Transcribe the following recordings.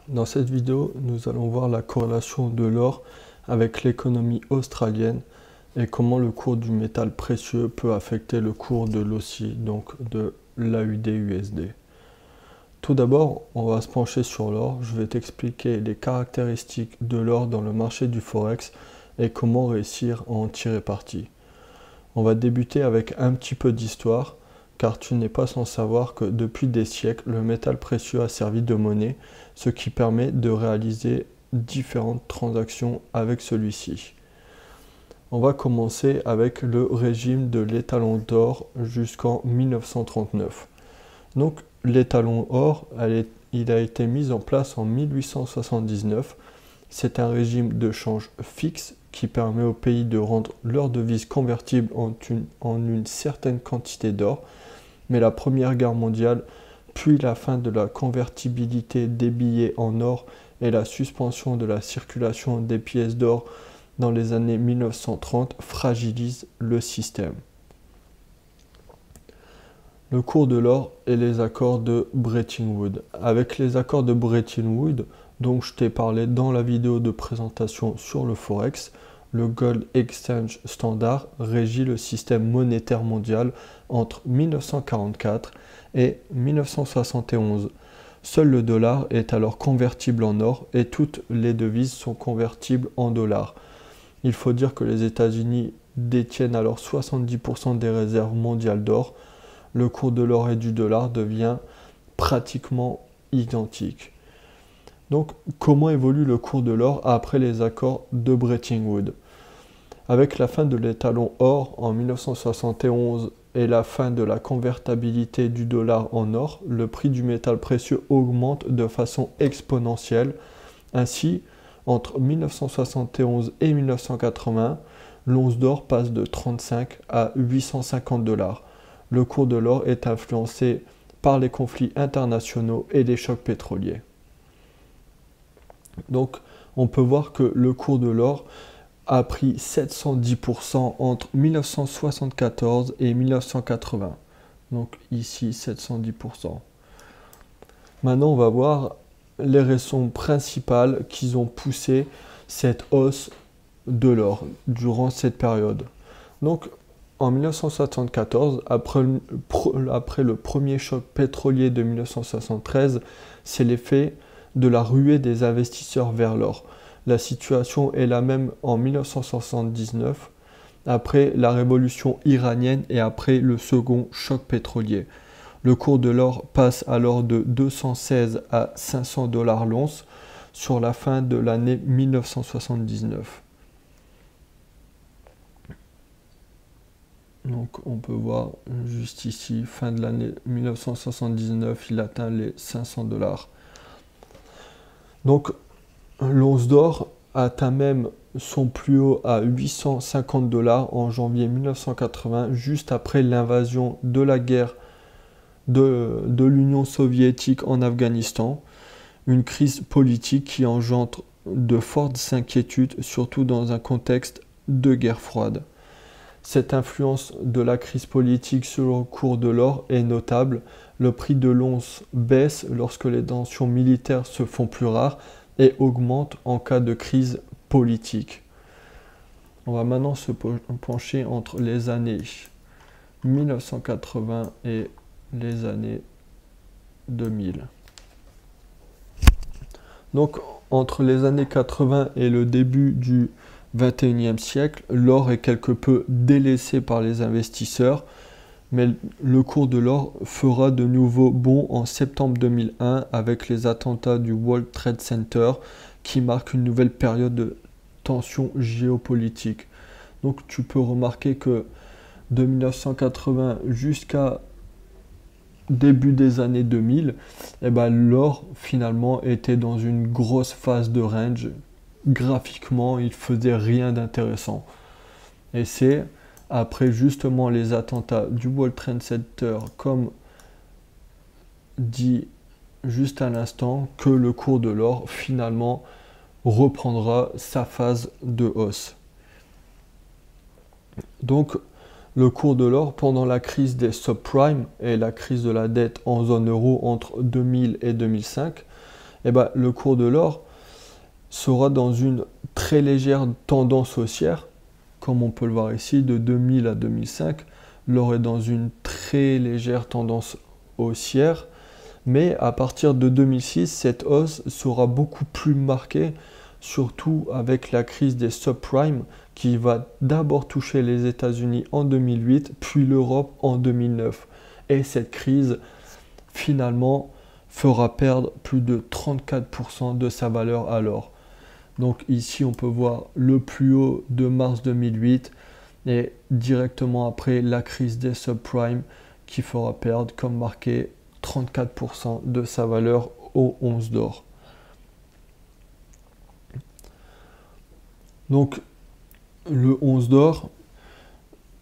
Dans cette vidéo, nous allons voir la corrélation de l'or avec l'économie australienne et comment le cours du métal précieux peut affecter le cours de l'AUD, donc de l'AUD-USD. Tout d'abord, on va se pencher sur l'or. Je vais t'expliquer les caractéristiques de l'or dans le marché du Forex et comment réussir à en tirer parti. On va débuter avec un petit peu d'histoire, car tu n'es pas sans savoir que depuis des siècles, le métal précieux a servi de monnaie, ce qui permet de réaliser différentes transactions avec celui-ci. On va commencer avec le régime de l'étalon d'or jusqu'en 1939. Donc l'étalon or, il a été mis en place en 1879. C'est un régime de change fixe qui permet aux pays de rendre leur devise convertible en une certaine quantité d'or. Mais la Première Guerre mondiale, puis la fin de la convertibilité des billets en or et la suspension de la circulation des pièces d'or dans les années 1930 fragilisent le système. Le cours de l'or et les accords de Bretton Woods. Avec les accords de Bretton Woods, dont je t'ai parlé dans la vidéo de présentation sur le Forex, le Gold Exchange Standard régit le système monétaire mondial entre 1944 et 1971. Seul le dollar est alors convertible en or et toutes les devises sont convertibles en dollars. Il faut dire que les États-Unis détiennent alors 70% des réserves mondiales d'or. Le cours de l'or et du dollar devient pratiquement identique. Donc, comment évolue le cours de l'or après les accords de Bretton Woods? Avec la fin de l'étalon or en 1971 et la fin de la convertibilité du dollar en or, le prix du métal précieux augmente de façon exponentielle. Ainsi, entre 1971 et 1980, l'once d'or passe de 35 à 850 $. Le cours de l'or est influencé par les conflits internationaux et les chocs pétroliers. Donc, on peut voir que le cours de l'or a pris 710% entre 1974 et 1980. Donc ici, 710%. Maintenant, on va voir les raisons principales qui ont poussé cette hausse de l'or durant cette période. Donc, en 1974, après le premier choc pétrolier de 1973, c'est l'effet de la ruée des investisseurs vers l'or. La situation est la même en 1979, après la révolution iranienne et après le second choc pétrolier. Le cours de l'or passe alors de 216 à 500 $ l'once sur la fin de l'année 1979. Donc on peut voir juste ici, fin de l'année 1979, il atteint les 500 $. Donc l'once d'or atteint même son plus haut à 850 $ en janvier 1980, juste après l'invasion de la guerre de l'Union soviétique en Afghanistan. Une crise politique qui engendre de fortes inquiétudes, surtout dans un contexte de guerre froide. Cette influence de la crise politique sur le cours de l'or est notable. Le prix de l'once baisse lorsque les tensions militaires se font plus rares et augmente en cas de crise politique. On va maintenant se pencher entre les années 1980 et les années 2000. Donc, entre les années 80 et le début du 21e siècle, l'or est quelque peu délaissé par les investisseurs, mais le cours de l'or fera de nouveau bond en septembre 2001 avec les attentats du World Trade Center qui marquent une nouvelle période de tension géopolitique. Donc tu peux remarquer que de 1980 jusqu'à début des années 2000, l'or finalement était dans une grosse phase de range. Graphiquement, il faisait rien d'intéressant. Et c'est après justement les attentats du World Trade Center, comme dit juste à l'instant, que le cours de l'or finalement reprendra sa phase de hausse. Donc le cours de l'or pendant la crise des subprimes et la crise de la dette en zone euro entre 2000 et 2005, eh ben, le cours de l'or sera dans une très légère tendance haussière, comme on peut le voir ici, de 2000 à 2005. L'or est dans une très légère tendance haussière, mais à partir de 2006, cette hausse sera beaucoup plus marquée, surtout avec la crise des subprimes qui va d'abord toucher les États-Unis en 2008, puis l'Europe en 2009. Et cette crise, finalement, fera perdre plus de 34% de sa valeur à l'or. Donc ici, on peut voir le plus haut de mars 2008 et directement après la crise des subprimes qui fera perdre, comme marqué, 34% de sa valeur aux onces d'or. Donc le once d'or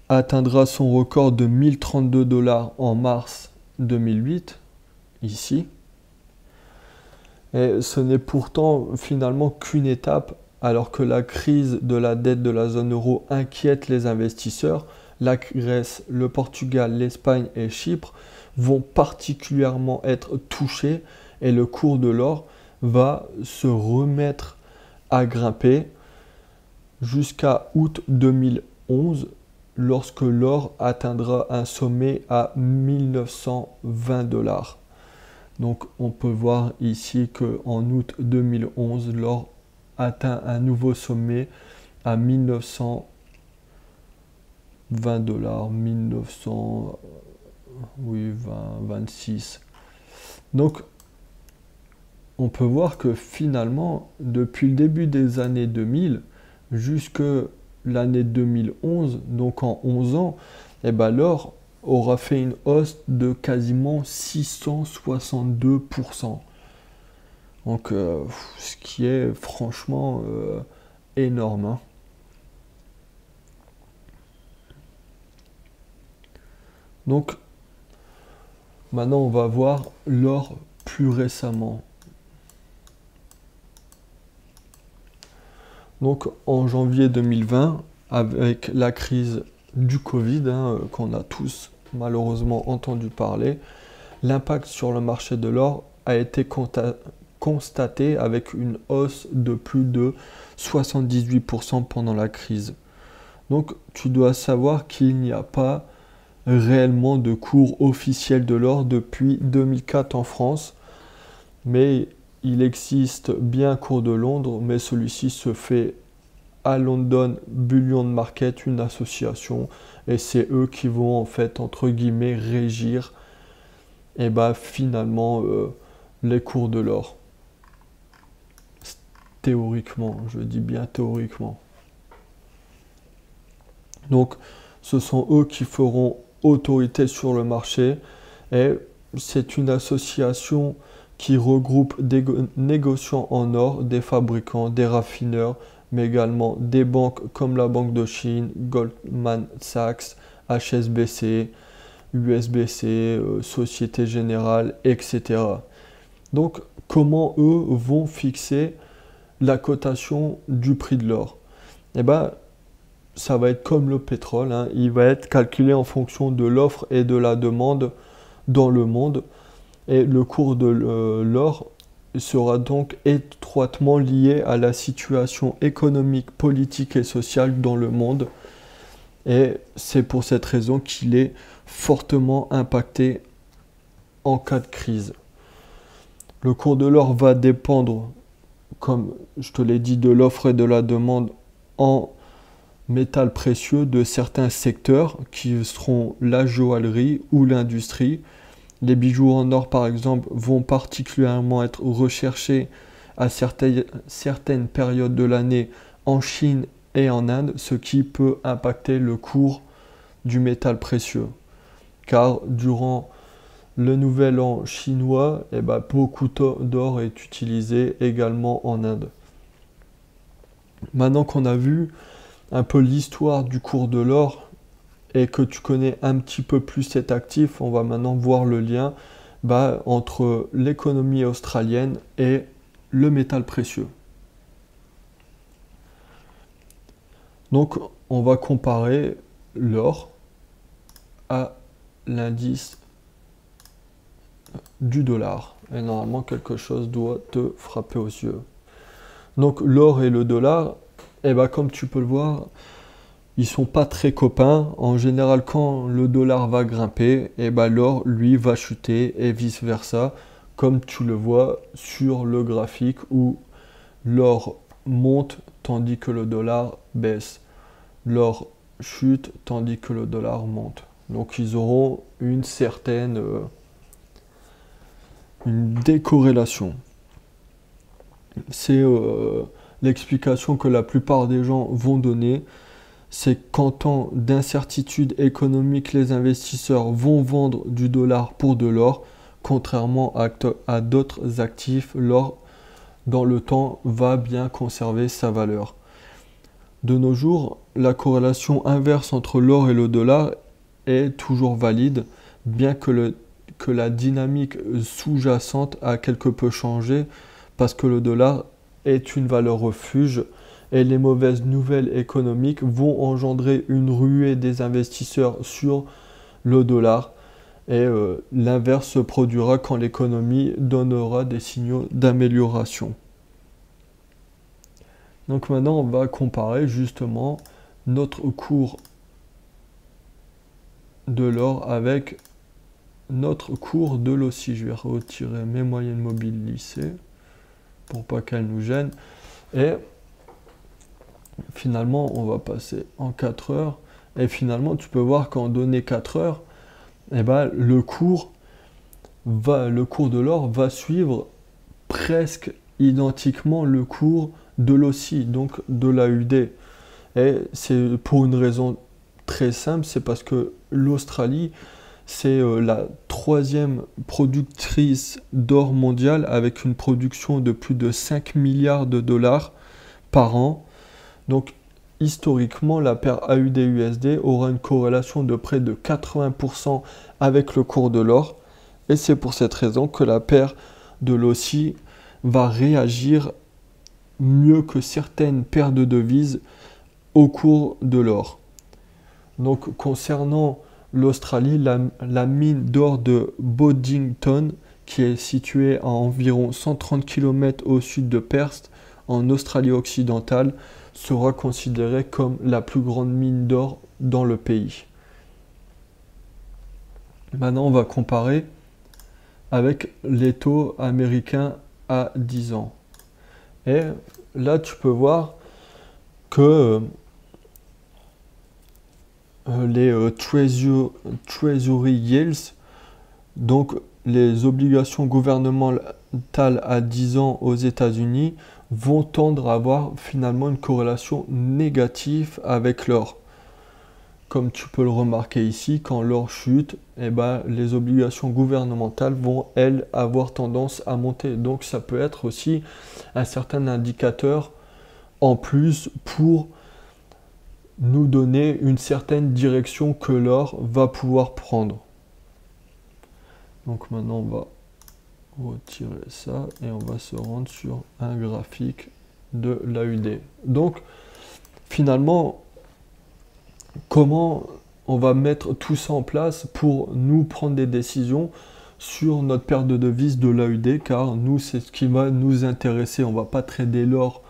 atteindra son record de 1032 $ en mars 2008, ici. Et ce n'est pourtant finalement qu'une étape, alors que la crise de la dette de la zone euro inquiète les investisseurs. La Grèce, le Portugal, l'Espagne et Chypre vont particulièrement être touchés et le cours de l'or va se remettre à grimper jusqu'à août 2011, lorsque l'or atteindra un sommet à 1920 $. Donc on peut voir ici qu'en août 2011, l'or atteint un nouveau sommet à 1920 $, 1900, oui, 26. Donc on peut voir que finalement, depuis le début des années 2000 jusque l'année 2011, donc en 11 ans, eh ben, l'or aura fait une hausse de quasiment 662%. Donc, ce qui est franchement énorme. Hein. Donc, maintenant, on va voir l'or plus récemment. Donc, en janvier 2020, avec la crise du Covid, qu'on a tous malheureusement entendu parler, l'impact sur le marché de l'or a été constaté avec une hausse de plus de 78% pendant la crise. Donc tu dois savoir qu'il n'y a pas réellement de cours officiel de l'or depuis 2004 en France, mais il existe bien un cours de Londres, mais celui-ci se fait à London Bullion Market, une association, et c'est eux qui vont en fait entre guillemets régir et bah finalement les cours de l'or. Théoriquement, je dis bien théoriquement. Donc ce sont eux qui feront autorité sur le marché et c'est une association qui regroupe des négociants en or, des fabricants, des raffineurs, mais également des banques comme la Banque de Chine, Goldman Sachs, HSBC, USBC, Société Générale, etc. Donc, comment eux vont fixer la cotation du prix de l'or? Eh bien, ça va être comme le pétrole, hein. Il va être calculé en fonction de l'offre et de la demande dans le monde. Et le cours de l'or sera donc étroitement lié à la situation économique, politique et sociale dans le monde. Et c'est pour cette raison qu'il est fortement impacté en cas de crise. Le cours de l'or va dépendre, comme je te l'ai dit, de l'offre et de la demande en métal précieux de certains secteurs qui seront la joaillerie ou l'industrie. Les bijoux en or, par exemple, vont particulièrement être recherchés à certaines périodes de l'année en Chine et en Inde, ce qui peut impacter le cours du métal précieux. Car durant le nouvel an chinois, beaucoup d'or est utilisé également en Inde. Maintenant qu'on a vu un peu l'histoire du cours de l'or, et que tu connais un petit peu plus cet actif, on va maintenant voir le lien entre l'économie australienne et le métal précieux. Donc on va comparer l'or à l'indice du dollar. Et normalement, quelque chose doit te frapper aux yeux. Donc l'or et le dollar, eh ben, comme tu peux le voir, ils sont pas très copains. En général, quand le dollar va grimper, eh ben, l'or, lui, va chuter et vice-versa, comme tu le vois sur le graphique où l'or monte tandis que le dollar baisse. L'or chute tandis que le dollar monte. Donc ils auront une certaine une décorrélation. C'est l'explication que la plupart des gens vont donner. C'est qu'en temps d'incertitude économique, les investisseurs vont vendre du dollar pour de l'or, contrairement à d'autres actifs. L'or, dans le temps, va bien conserver sa valeur. De nos jours, la corrélation inverse entre l'or et le dollar est toujours valide, bien que la dynamique sous-jacente a quelque peu changé, parce que le dollar est une valeur refuge et les mauvaises nouvelles économiques vont engendrer une ruée des investisseurs sur le dollar et l'inverse se produira quand l'économie donnera des signaux d'amélioration. Donc maintenant on va comparer justement notre cours de l'or avec notre cours de l'OSCI. Je vais retirer mes moyennes mobiles lissées pour pas qu'elles nous gênent. Et finalement, on va passer en 4 heures. Et finalement, tu peux voir qu'en donné 4 heures, eh ben, le cours de l'or va suivre presque identiquement le cours de l'OSCI, donc de l'AUD. Et c'est pour une raison très simple, c'est parce que l'Australie, c'est la 3e productrice d'or mondiale avec une production de plus de 5 milliards de dollars par an. Donc historiquement, la paire AUD-USD aura une corrélation de près de 80% avec le cours de l'or. Et c'est pour cette raison que la paire de l'OSCI va réagir mieux que certaines paires de devises au cours de l'or. Donc concernant l'Australie, la mine d'or de Boddington, qui est située à environ 130 km au sud de Perth, en Australie occidentale, sera considérée comme la plus grande mine d'or dans le pays. Maintenant, on va comparer avec les taux américains à 10 ans. Et là, tu peux voir que les Treasury Yields, donc les obligations gouvernementales à 10 ans aux États-Unis, vont tendre à avoir finalement une corrélation négative avec l'or. Comme tu peux le remarquer ici, quand l'or chute, eh ben, les obligations gouvernementales vont, elles, avoir tendance à monter. Donc ça peut être aussi un certain indicateur en plus pour nous donner une certaine direction que l'or va pouvoir prendre. Donc maintenant on va retirer ça et on va se rendre sur un graphique de l'AUD. Donc finalement, comment on va mettre tout ça en place pour nous prendre des décisions sur notre paire de devises de l'AUD, car nous c'est ce qui va nous intéresser. On va pas trader l'or,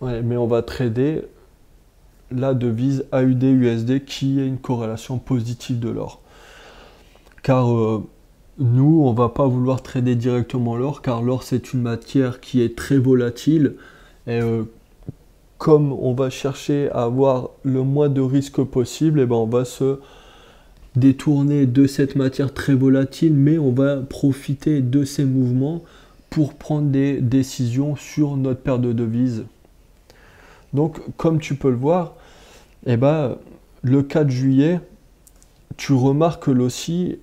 mais on va trader la devise AUD-USD qui est une corrélation positive de l'or. Car nous, on va pas vouloir trader directement l'or, car l'or c'est une matière qui est très volatile. Et comme on va chercher à avoir le moins de risques possible, et ben on va se détourner de cette matière très volatile, mais on va profiter de ces mouvements pour prendre des décisions sur notre paire de devises. Donc, comme tu peux le voir, eh ben, le 4 juillet, tu remarques que l'OSCI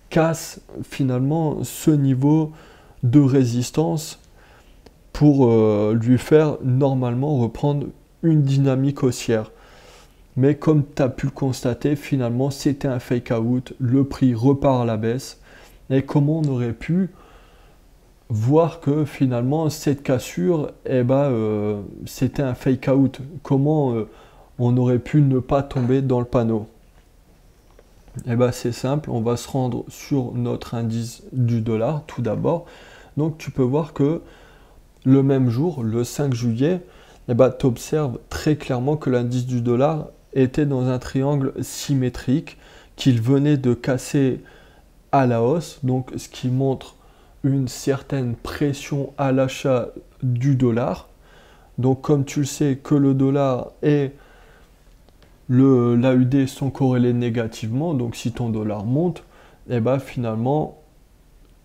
casse finalement ce niveau de résistance pour lui faire normalement reprendre une dynamique haussière. Mais comme tu as pu le constater, finalement c'était un fake out, le prix repart à la baisse. Et comment on aurait pu voir que finalement cette cassure, c'était un fake out? Comment on aurait pu ne pas tomber dans le panneau? Eh ben, c'est simple, on va se rendre sur notre indice du dollar tout d'abord. Donc tu peux voir que le même jour, le 5 juillet, eh ben, tu observes très clairement que l'indice du dollar était dans un triangle symétrique qu'il venait de casser à la hausse, donc ce qui montre une certaine pression à l'achat du dollar. Donc comme tu le sais que le dollar et l'AUD sont corrélés négativement, donc si ton dollar monte, et ben finalement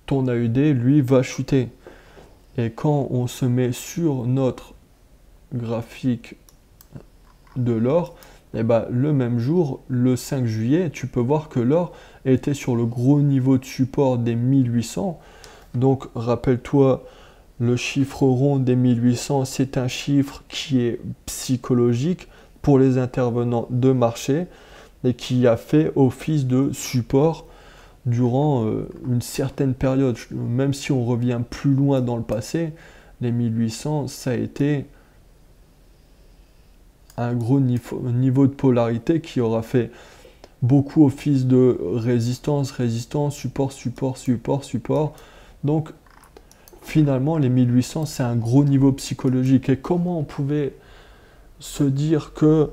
ton AUD lui va chuter. Et quand on se met sur notre graphique de l'or, et ben le même jour, le 5 juillet, tu peux voir que l'or était sur le gros niveau de support des 1800. Donc rappelle-toi, le chiffre rond des 1800, c'est un chiffre qui est psychologique pour les intervenants de marché et qui a fait office de support durant une certaine période. Même si on revient plus loin dans le passé, les 1800, ça a été un gros niveau de polarité qui aura fait beaucoup office de résistance, résistance, support, support, support, support. Donc finalement, les 1800, c'est un gros niveau psychologique. Et comment on pouvait se dire que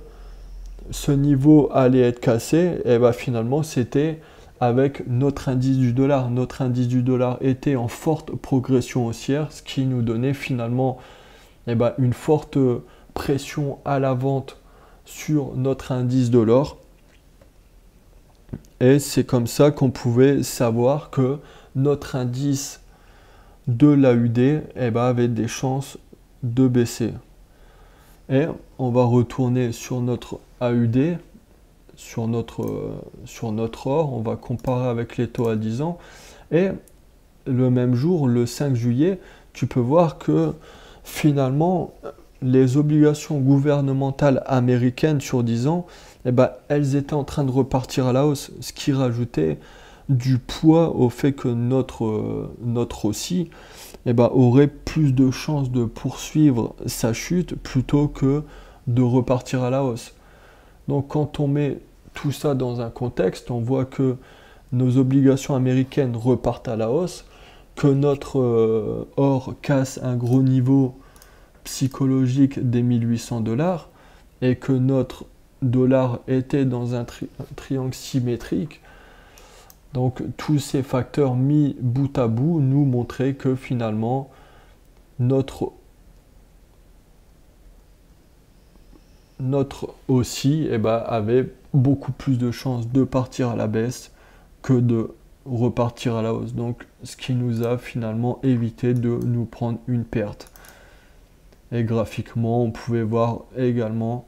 ce niveau allait être cassé? Et bien finalement, c'était avec notre indice du dollar. Notre indice du dollar était en forte progression haussière, ce qui nous donnait finalement une forte pression à la vente sur notre indice de l'or. Et c'est comme ça qu'on pouvait savoir que notre indice de l'AUD avait des chances de baisser. Et on va retourner sur notre AUD, sur notre or, on va comparer avec les taux à 10 ans. Et le même jour, le 5 juillet, tu peux voir que finalement, les obligations gouvernementales américaines sur 10 ans, elles étaient en train de repartir à la hausse, ce qui rajoutait du poids au fait que notre aussi aurait plus de chances de poursuivre sa chute plutôt que de repartir à la hausse. Donc quand on met tout ça dans un contexte, on voit que nos obligations américaines repartent à la hausse, que notre or casse un gros niveau psychologique des 1800 $ et que notre dollar était dans un triangle symétrique. Donc tous ces facteurs mis bout à bout nous montraient que finalement notre haussier avait beaucoup plus de chances de partir à la baisse que de repartir à la hausse. Donc ce qui nous a finalement évité de nous prendre une perte. Et graphiquement, on pouvait voir également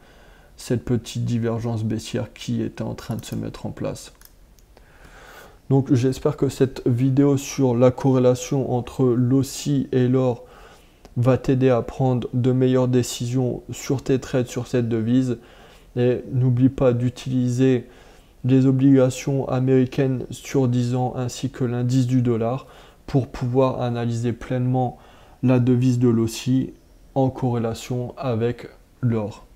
cette petite divergence baissière qui était en train de se mettre en place. Donc j'espère que cette vidéo sur la corrélation entre l'OSI et l'or va t'aider à prendre de meilleures décisions sur tes trades sur cette devise. Et n'oublie pas d'utiliser les obligations américaines sur 10 ans ainsi que l'indice du dollar pour pouvoir analyser pleinement la devise de l'OSI en corrélation avec l'or.